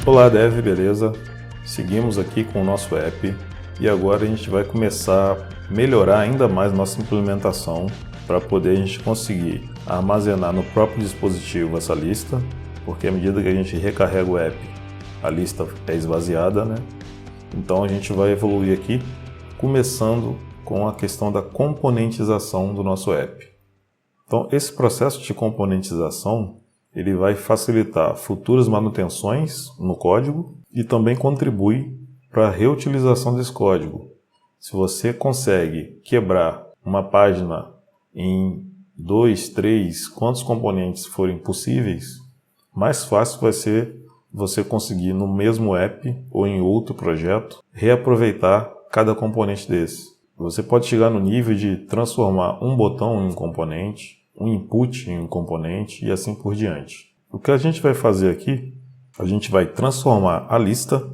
Olá Dev, beleza? Seguimos aqui com o nosso app e agora a gente vai começar a melhorar ainda mais nossa implementação para poder a gente conseguir armazenar no próprio dispositivo essa lista, porque à medida que a gente recarrega o app, a lista é esvaziada, né? Então a gente vai evoluir aqui, começando com a questão da componentização do nosso app. Então esse processo de componentização ele vai facilitar futuras manutenções no código e também contribui para a reutilização desse código. Se você consegue quebrar uma página em 2, 3, quantos componentes forem possíveis, mais fácil vai ser você conseguir no mesmo app ou em outro projeto reaproveitar cada componente desse. Você pode chegar no nível de transformar um botão em um componente, um input em um componente e assim por diante. O que a gente vai fazer aqui, a gente vai transformar a lista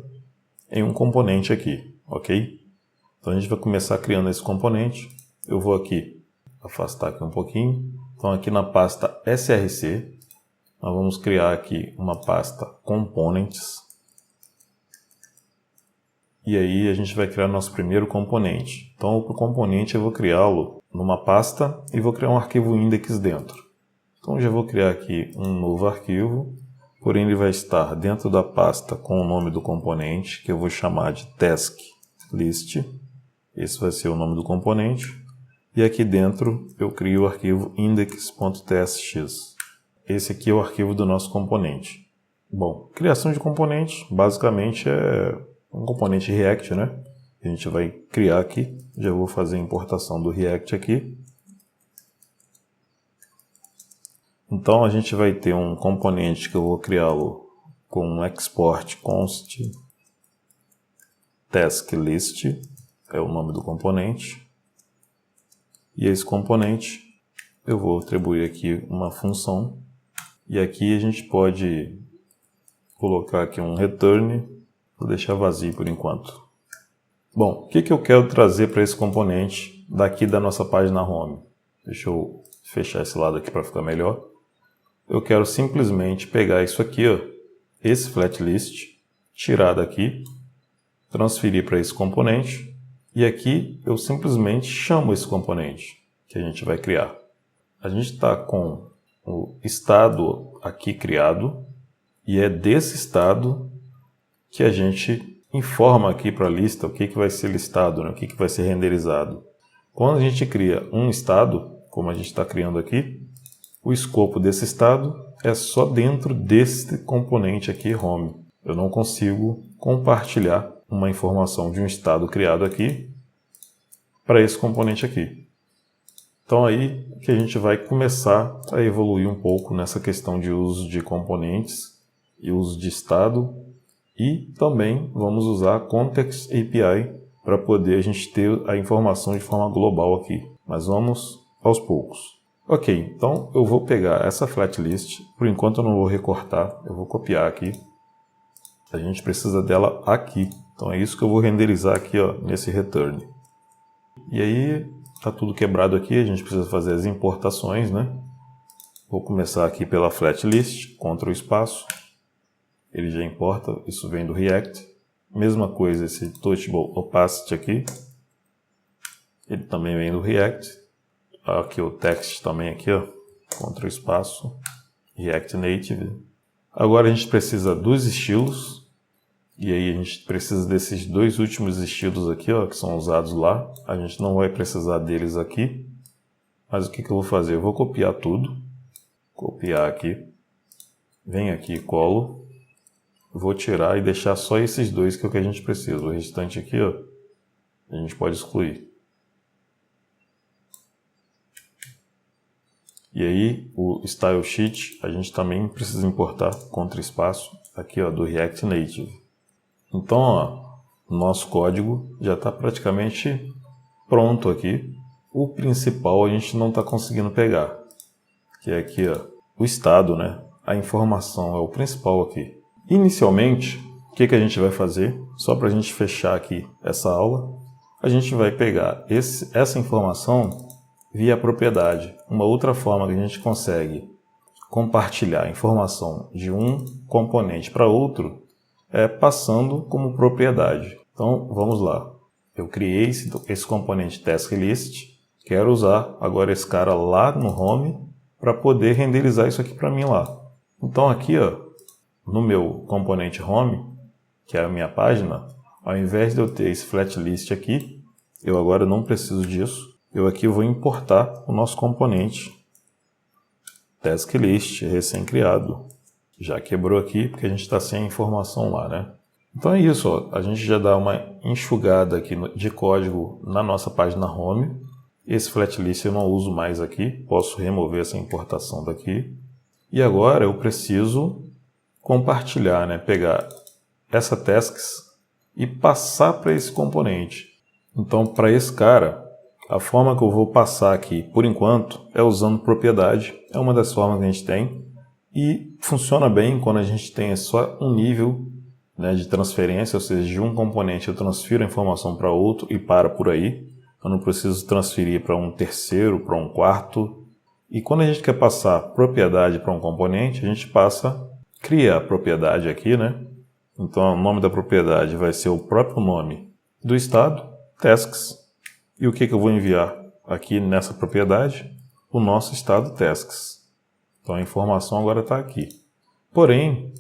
em um componente aqui, ok? Então a gente vai começar criando esse componente. Eu vou aqui afastar aqui um pouquinho. Então aqui na pasta src, nós vamos criar aqui uma pasta components. E aí a gente vai criar nosso primeiro componente. Então o componente eu vou criá-lo numa pasta e vou criar um arquivo index dentro. Então já vou criar aqui um novo arquivo, porém ele vai estar dentro da pasta com o nome do componente, que eu vou chamar de task list. Esse vai ser o nome do componente. E aqui dentro eu crio o arquivo index.tsx. Esse aqui é o arquivo do nosso componente. Bom, criação de componente basicamente é um componente React, né? A gente vai criar aqui. Já vou fazer a importação do React aqui. Então a gente vai ter um componente que eu vou criá-lo com um export const task list, é o nome do componente. E esse componente eu vou atribuir aqui uma função. E aqui a gente pode colocar aqui um return. Vou deixar vazio por enquanto. Bom, o que eu quero trazer para esse componente daqui da nossa página home? Deixa eu fechar esse lado aqui para ficar melhor. Eu quero simplesmente pegar isso aqui, ó, esse flat list, tirar daqui, transferir para esse componente e aqui eu simplesmente chamo esse componente que a gente vai criar. A gente está com o estado aqui criado e é desse estado que a gente informa aqui para a lista o que vai ser listado, né? O que vai ser renderizado. Quando a gente cria um estado, como a gente está criando aqui, o escopo desse estado é só dentro desse componente aqui, home. Eu não consigo compartilhar uma informação de um estado criado aqui para esse componente aqui. Então aí que a gente vai começar a evoluir um pouco nessa questão de uso de componentes e uso de estado. E também vamos usar a Context API para poder a gente ter a informação de forma global aqui. Mas vamos aos poucos. Ok, então eu vou pegar essa flat list. Por enquanto eu não vou recortar, eu vou copiar aqui. A gente precisa dela aqui. Então é isso que eu vou renderizar aqui, ó, nesse return. E aí está tudo quebrado aqui, a gente precisa fazer as importações, né? Vou começar aqui pela flat list, Ctrl espaço. Ele já importa, isso vem do React. Mesma coisa esse Touchable Opacity aqui. Ele também vem do React. Aqui o text também aqui, ó. Ctrl espaço, React Native. Agora a gente precisa dos estilos. E aí a gente precisa desses dois últimos estilos aqui, ó, que são usados lá. A gente não vai precisar deles aqui. Mas o que eu vou fazer? Eu vou copiar tudo. Copiar aqui. Venho aqui e colo. Vou tirar e deixar só esses dois que é o que a gente precisa. O restante aqui, ó, a gente pode excluir. E aí, o Style Sheet, a gente também precisa importar Ctrl espaço, aqui, ó, do React Native. Então, ó, o nosso código já está praticamente pronto aqui. O principal a gente não está conseguindo pegar, que é aqui, ó, o estado, né? A informação é o principal aqui. Inicialmente, o que a gente vai fazer? Só para a gente fechar aqui essa aula, a gente vai pegar essa informação via propriedade. Uma outra forma que a gente consegue compartilhar a informação de um componente para outro passando como propriedade. Então, vamos lá. Eu criei esse componente taskList, quero usar agora esse cara lá no home para poder renderizar isso aqui para mim lá. Então aqui, ó, no meu componente home, que é a minha página, ao invés de eu ter esse flatlist aqui, eu agora não preciso disso. Eu aqui vou importar o nosso componente taskList recém-criado. Já quebrou aqui porque a gente está sem a informação lá, né? Então é isso, ó. A gente já dá uma enxugada aqui de código na nossa página home. Esse flatlist eu não uso mais aqui, posso remover essa importação daqui. E agora eu preciso compartilhar, né? Pegar essa tasks e passar para esse componente. Então, para esse cara, a forma que eu vou passar aqui, por enquanto, é usando propriedade. É uma das formas que a gente tem. E funciona bem quando a gente tem só um nível, né, de transferência, ou seja, de um componente eu transfiro a informação para outro e para por aí. Eu não preciso transferir para um terceiro, para um quarto. E quando a gente quer passar propriedade para um componente, a gente cria a propriedade aqui, né? Então o nome da propriedade vai ser o próprio nome do estado, tasks. E o que eu vou enviar aqui nessa propriedade? O nosso estado tasks. Então a informação agora está aqui. Porém,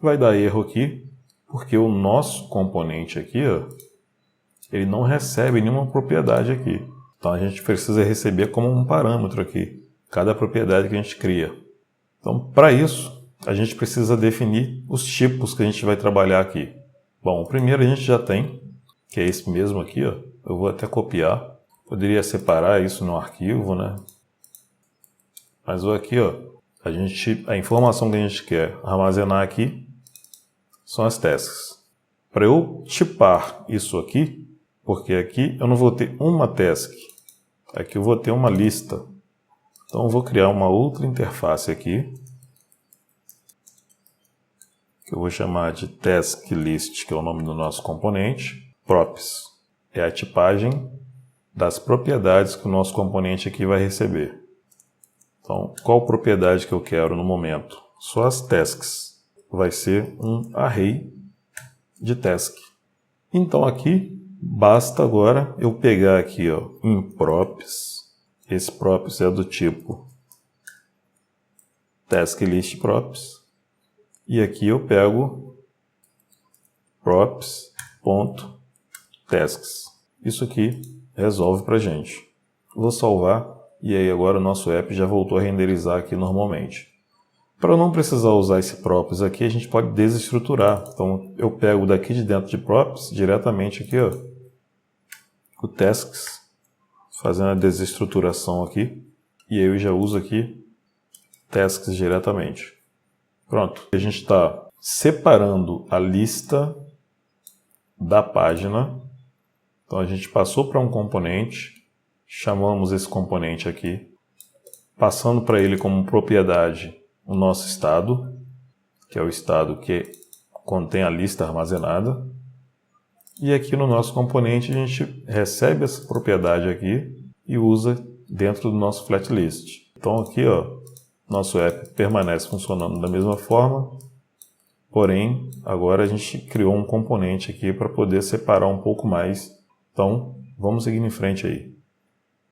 vai dar erro aqui, porque o nosso componente aqui, ó, ele não recebe nenhuma propriedade aqui. Então a gente precisa receber como um parâmetro aqui, cada propriedade que a gente cria. Então, para isso, a gente precisa definir os tipos que a gente vai trabalhar aqui. Bom, o primeiro a gente já tem, que é esse mesmo aqui, ó. Eu vou até copiar. Poderia separar isso no arquivo, né? Mas aqui, ó, a informação que a gente quer armazenar aqui são as tasks. Para eu tipar isso aqui, porque aqui eu não vou ter uma task, aqui eu vou ter uma lista. Então eu vou criar uma outra interface aqui, que eu vou chamar de taskList, que é o nome do nosso componente. Props é a tipagem das propriedades que o nosso componente aqui vai receber. Então, qual propriedade que eu quero no momento? Só as tasks. Vai ser um array de task. Então aqui, basta agora eu pegar aqui, ó, em props. Esse props é do tipo taskList props. E aqui eu pego props.tasks. Isso aqui resolve pra gente. Vou salvar e aí agora o nosso app já voltou a renderizar aqui normalmente. Para não precisar usar esse props aqui, a gente pode desestruturar. Então eu pego daqui de dentro de props diretamente aqui, ó, o tasks, fazendo a desestruturação aqui, e aí eu já uso aqui tasks diretamente. Pronto, a gente está separando a lista da página. Então a gente passou para um componente, chamamos esse componente aqui, passando para ele como propriedade o nosso estado, que é o estado que contém a lista armazenada. E aqui no nosso componente a gente recebe essa propriedade aqui e usa dentro do nosso flatlist. Então aqui, ó, nosso app permanece funcionando da mesma forma, porém agora a gente criou um componente aqui para poder separar um pouco mais. Então vamos seguir em frente aí.